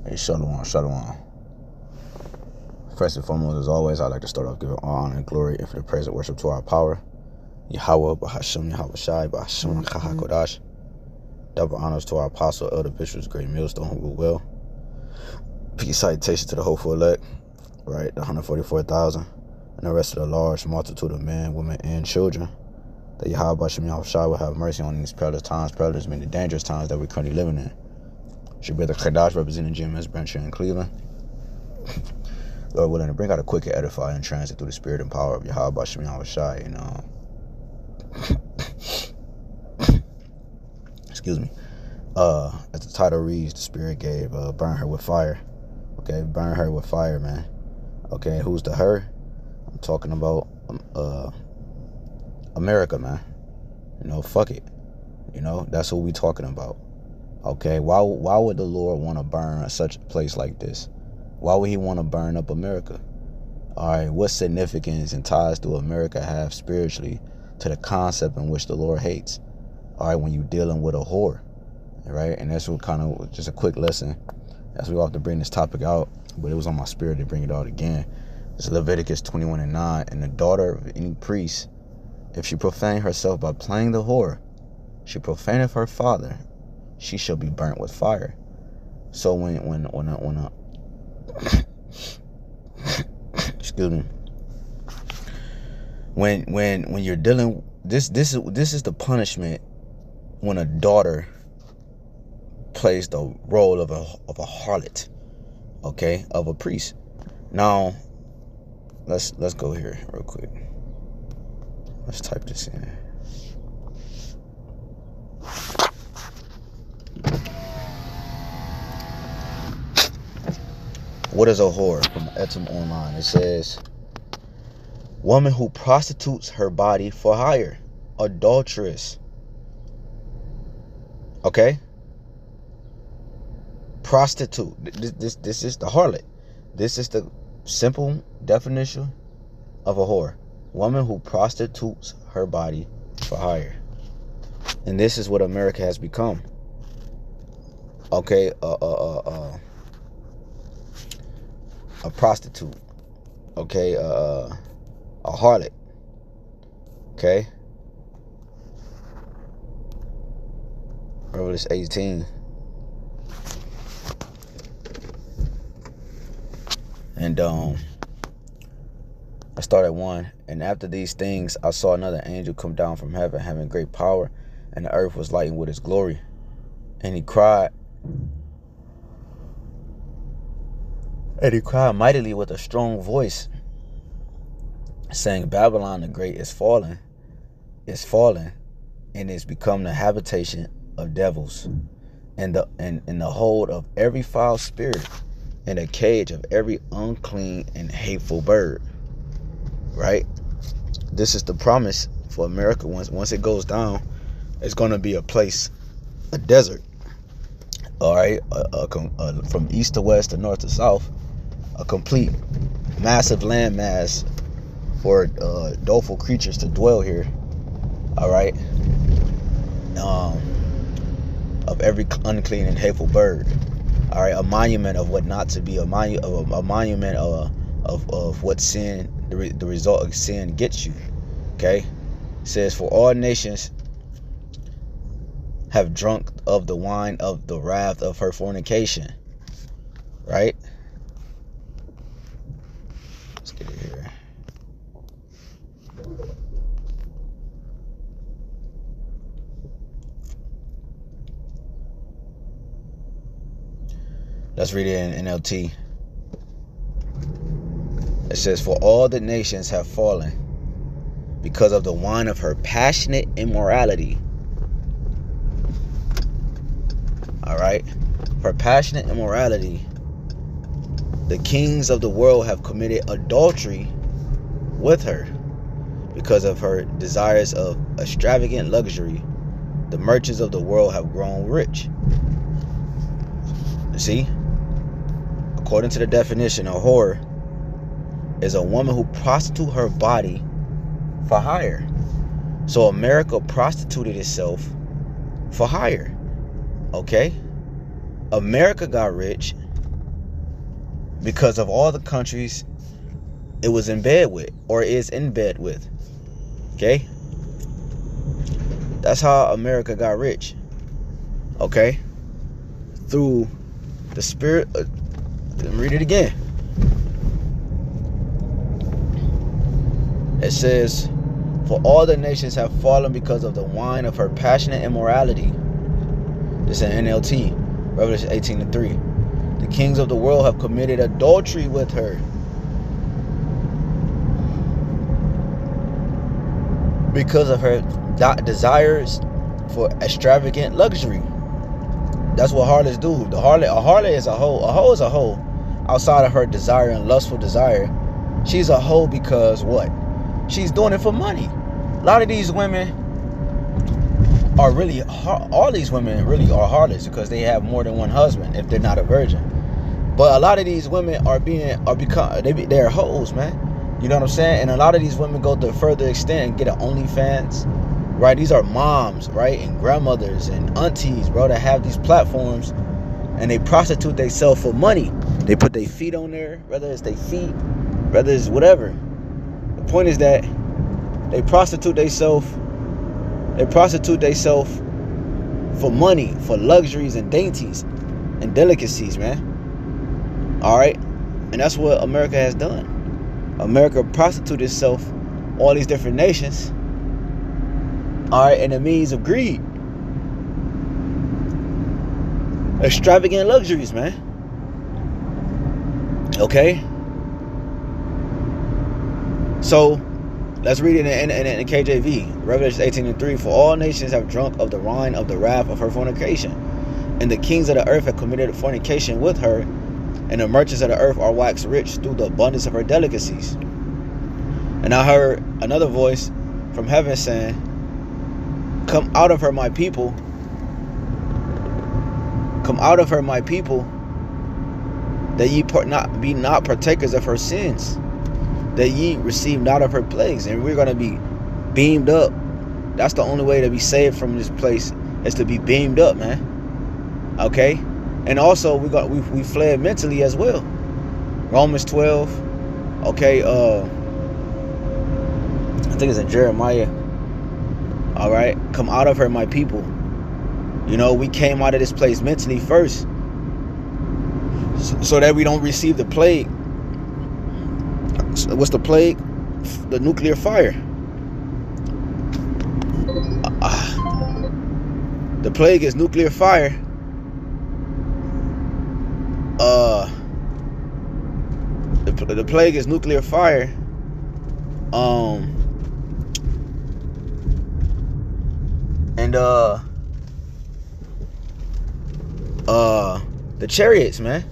Hey, Shalom, Shalom. First and foremost, as always, I'd like to start off giving all honor and glory, infinite praise and worship to our power, Yahweh, Bahasham, Yahweh Shai, Bahasham, Kahakodash. Double honors to our apostle, Elder Bishop's Great Millstone, who will well. Peace, citation to the hopeful elect, right? The 144,000, and the rest of the large multitude of men, women, and children. That Yahweh, Bahasham, Yahweh Shai will have mercy on these perilous times, meaning dangerous times that we're currently living in. Should be the Kadash representing GMS branch here in Cleveland. Lord willing to bring out a quick and edifying transit through the spirit and power of Yahweh Bashem Yahweh Shai. Excuse me. As the title reads, the spirit gave burn her with fire. Okay, burn her with fire, man. Okay, who's the her? I'm talking about America, man. Fuck it. That's what we talking about. Okay, why would the Lord want to burn such a place like this? Why would he want to burn up America? All right, what significance and ties do America have spiritually to the concept in which the Lord hates? All right, when you're dealing with a whore, right? And that's what kind of just a quick lesson as we have to bring this topic out, but it was on my spirit to bring it out again. It's Leviticus 21:9, and the daughter of any priest, if she profane herself by playing the whore, she profaneth her father, she shall be burnt with fire. So when a excuse me, when you're dealing this is the punishment when a daughter plays the role of a harlot, okay, of a priest. Now let's go here real quick. Let's type this in. What is a whore? From Etum Online. It says, woman who prostitutes her body for hire. Adulteress. Okay? Prostitute. This is the harlot. This is the simple definition of a whore. Woman who prostitutes her body for hire. And this is what America has become. Okay, a prostitute, okay, a harlot, okay. Revelation 18. And I start at 1. And after these things, I saw another angel come down from heaven, having great power, and the earth was lightened with his glory. And he cried mightily with a strong voice, saying, Babylon the Great is fallen, and is become the habitation of devils, and the hold of every foul spirit, and a cage of every unclean and hateful bird. Right? This is the promise for America. Once it goes down, it's going to be a place, a desert. All right, from east to west to north to south, a complete massive landmass for doleful creatures to dwell here. All right, of every unclean and hateful bird. All right, a monument of what not to be, a monument of what sin, the result of sin gets you. Okay, it says, for all nations have drunk of the wine of the wrath of her fornication. Right? Let's get it here. Let's read it in NLT. It says, for all the nations have fallen because of the wine of her passionate immorality. All right, for passionate immorality, the kings of the world have committed adultery with her. Because of her desires of extravagant luxury, the merchants of the world have grown rich. You see, according to the definition, a whore is a woman who prostitutes her body for hire. So America prostituted itself for hire. Okay? America got rich because of all the countries it was in bed with, or is in bed with. Okay? That's how America got rich. Okay? Through the spirit. Read it again. It says, for all the nations have fallen because of the wine of her passionate immorality. This is in NLT, Revelation 18:3. The kings of the world have committed adultery with her. Because of her desires for extravagant luxury. That's what harlots do. A harlot is a hoe. A hoe is a hoe outside of her desire and lustful desire. She's a hoe because what? She's doing it for money. A lot of these women are really, all these women really are harlots because they have more than one husband if they're not a virgin. But a lot of these women they're hoes, man. You know what I'm saying? And a lot of these women go to a further extent and get an OnlyFans, right? These are moms, right? And grandmothers and aunties, bro, that have these platforms and they prostitute themselves for money. They put their feet on there, whether it's their feet, whether it's whatever. The point is that they prostitute themselves. They prostitute themselves for money, for luxuries and dainties and delicacies, man. All right? And that's what America has done. America prostituted itself, all these different nations, all right, in the means of greed. Extravagant luxuries, man. Okay? So, let's read it in KJV. Revelation 18:3. For all nations have drunk of the wine of the wrath of her fornication. And the kings of the earth have committed fornication with her. And the merchants of the earth are waxed rich through the abundance of her delicacies. And I heard another voice from heaven saying, come out of her, my people. Come out of her, my people, that ye be not partakers of her sins, that ye receive not of her plagues. And we're going to be beamed up. That's the only way to be saved from this place, is to be beamed up, man. Okay? And also we fled mentally as well. Romans 12. Okay, I think it's in Jeremiah. All right, come out of her, my people. You know, we came out of this place mentally first, so that we don't receive the plague. What's the plague? The nuclear fire. The plague is nuclear fire. The plague is nuclear fire. The chariots, man.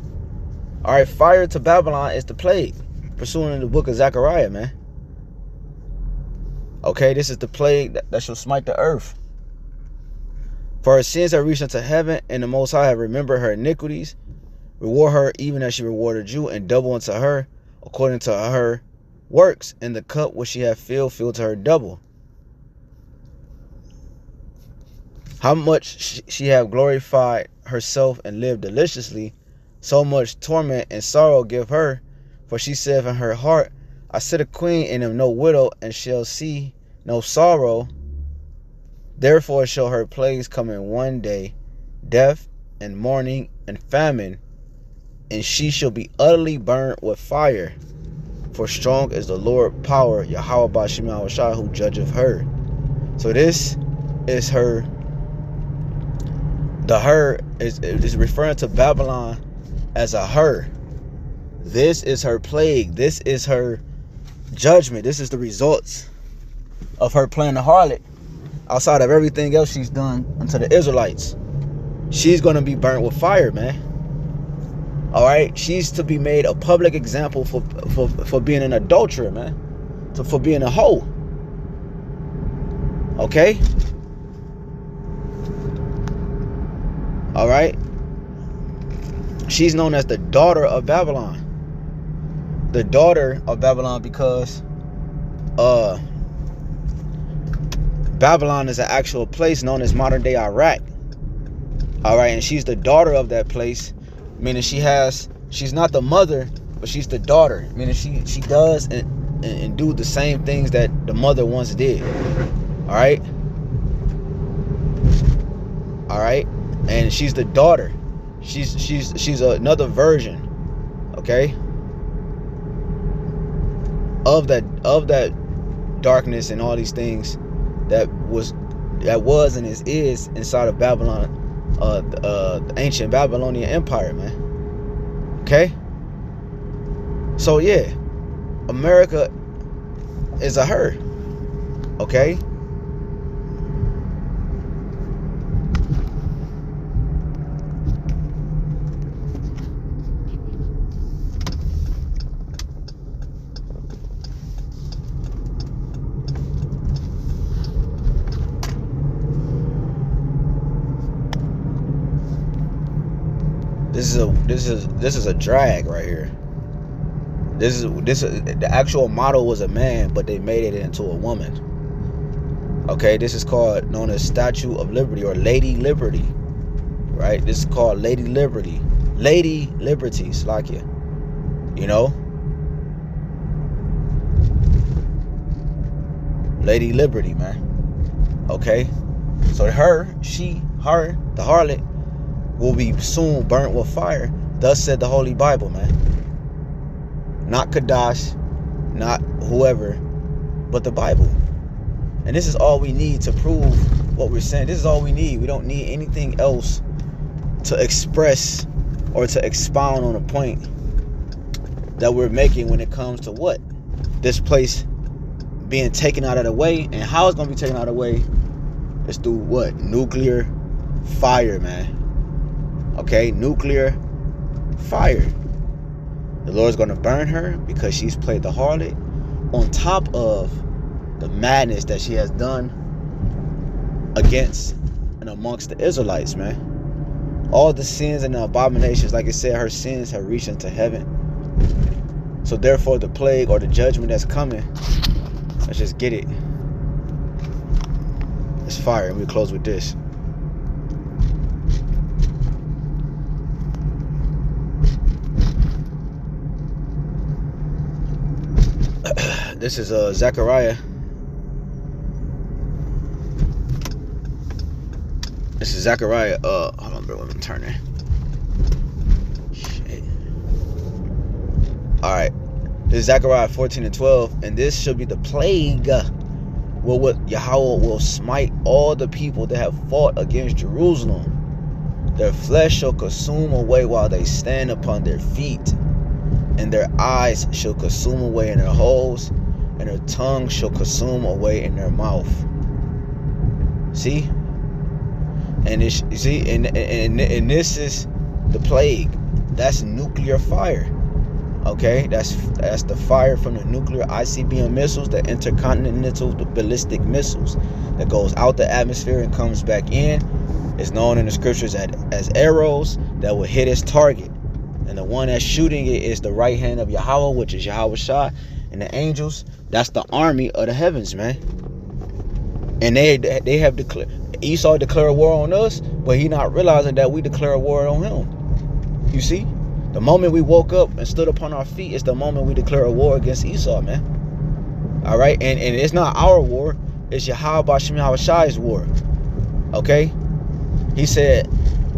All right, fire to Babylon is the plague, pursuing the book of Zechariah, man. Okay, this is the plague that shall smite the earth. For her sins have reached unto heaven, and the Most High have remembered her iniquities. Reward her even as she rewarded you, and double unto her according to her works. And the cup which she hath filled to her double. How much she have glorified herself and lived deliciously, so much torment and sorrow give her. For she saith in her heart, I sit a queen and am no widow, and shall see no sorrow. Therefore shall her plagues come in one day, death and mourning and famine, and she shall be utterly burnt with fire. For strong is the Lord power, Yahweh Ba'Shem Yahushua, who judgeth her. So this is her. The her is referring to Babylon as a her. This is her plague. This is her judgment. This is the results of her playing the harlot, outside of everything else she's done unto the Israelites. She's going to be burnt with fire, man. All right? She's to be made a public example for being an adulterer, man. For being a hoe. Okay? All right? She's known as the daughter of Babylon. The daughter of Babylon because Babylon is an actual place known as modern day Iraq. All right, and she's the daughter of that place, meaning she has she's not the mother, but she's the daughter. Meaning she does and do the same things that the mother once did. All right. And she's the daughter. She's another version, okay, of that darkness and all these things that was and is inside of Babylon, the ancient Babylonian Empire, man. Okay. So yeah, America is a her. Okay. This is a drag right here. This is the actual model was a man, but they made it into a woman. Okay, this is known as Statue of Liberty or Lady Liberty. Right? This is called Lady Liberty. Lady Liberty, Slakia. You know? Lady Liberty, man. Okay? So the harlot will be soon burnt with fire. Thus said the Holy Bible, man. Not Kadash, not whoever, but the Bible. And this is all we need to prove what we're saying. This is all we need. We don't need anything else to express or to expound on a point that we're making when it comes to what? This place being taken out of the way. And how it's going to be taken out of the way is through what? Nuclear fire, man. Okay, nuclear fire. The Lord's going to burn her because she's played the harlot, on top of the madness that she has done against and amongst the Israelites, man. All the sins and the abominations, like it said, her sins have reached into heaven. So therefore the plague or the judgment that's coming, let's just get it. It's fire. And we close with this. This is Zechariah. This is Zechariah. Hold on, bro. I'm turning. Shit. All right. This is Zechariah 14:12, and this shall be the plague. What Yahweh will smite all the people that have fought against Jerusalem. Their flesh shall consume away while they stand upon their feet, and their eyes shall consume away in their holes, and their tongue shall consume away in their mouth. See? And this, you see, and this is the plague. That's nuclear fire. Okay, that's the fire from the nuclear ICBM missiles, the intercontinental, the ballistic missiles that goes out the atmosphere and comes back in. It's known in the scriptures as arrows that will hit its target. And the one that's shooting it is the right hand of Yahweh, which is Yahweh Shah, and the angels. That's the army of the heavens, man. And they have declared, Esau declared war on us, but he not realizing that we declare war on him. You see, the moment we woke up and stood upon our feet is the moment we declare a war against Esau, man. All right, and it's not our war; it's Yahweh B'Shem Yahweh Shai's war. Okay, he said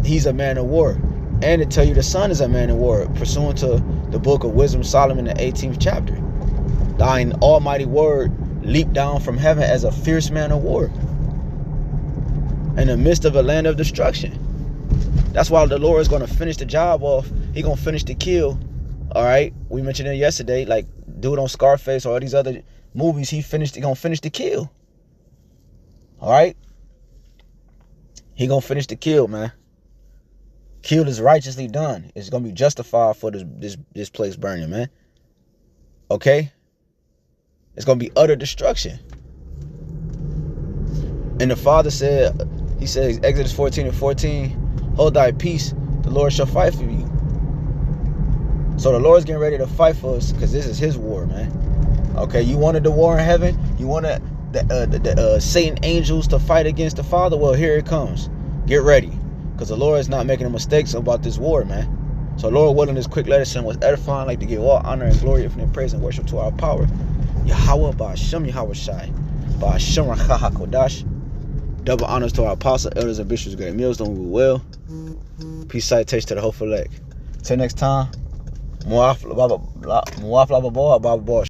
he's a man of war. And to tell you the son is a man of war, pursuant to the book of Wisdom Solomon, the 18th chapter. Thine almighty word leaped down from heaven as a fierce man of war in the midst of a land of destruction. That's why the Lord is going to finish the job off. He's going to finish the kill. All right. We mentioned it yesterday, like dude on Scarface or all these other movies. He's going to finish the kill. All right. He going to finish the kill, man. Kill is righteously done. It's going to be justified for this place burning, man. Okay? It's going to be utter destruction. And the Father said, he says, Exodus 14:14, hold thy peace, the Lord shall fight for you. So the Lord's getting ready to fight for us because this is his war, man. Okay, you wanted the war in heaven? You wanted the Satan angels to fight against the Father? Well, here it comes. Get ready. Because the Lord is not making mistakes about this war, man. So Lord willing, this quick lesson was edifying. I'd like to give all honor and glory, infinite praise and worship to our power. Yahweh, Ba'ashem Yahweh Shai, Ba'ashem Rachaha Kodash. Double honors to our apostles, elders, and bishops, great meals, don't we well. Peace, citation to the hopeful elect. Till next time, Muaf Laba Boa, Baba Boa.